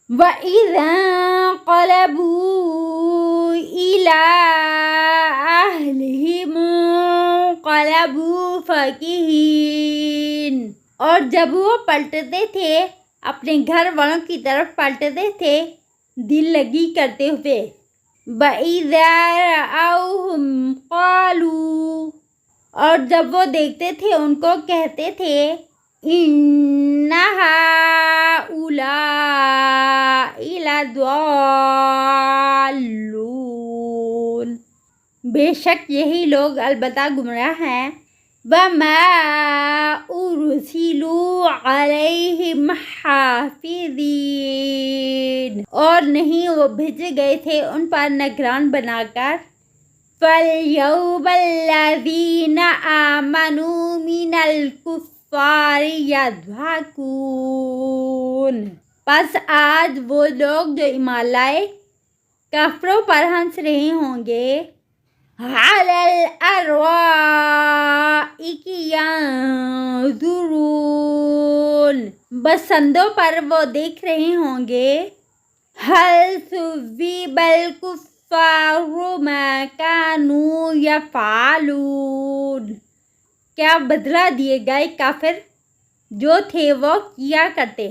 وَإِذَا انقلبوا إِلَى أَهْلِهِمْ انقلبوا فَكِهِينَ، اور جب وہ پلٹتے تھے اپنے گھر والوں کی طرف پلٹتے تھے دل لگی کرتے ہوئے. وَإِذَا رَأَوْهُمْ قَالُوا، اور جب وہ دیکھتے تھے ان کو کہتے تھے إِنَّ هَؤُلَاءِ لَضَالُّونَ، بے شک یہی لوگ البتہ گمراہ ہیں. وَمَا أُرْسِلُوا عَلَيْهِمْ حَافِظِينَ، اور نہیں وہ بھیجے گئے تھے ان پر نگران بنا کر. فَالْيَوْمَ الَّذِينَ آمَنُوا مِنَ الْكُفَّارِ يَضْحَكُونَ، پس آج وہ لوگ جو ایمان لائے کافروں پر ہنس رہے ہوں گے. عَلَى الْأَرَائِكِ يَنظُرُونَ، بسندوں پر وہ دیکھ رہے ہوں گے. هَلْ ثُوِّبَ الْكُفَّارُ مَا كَانُوا يَفْعَلُونَ، کیا بدلہ دیے گئے کافر جو تھے وہ کیا کرتے.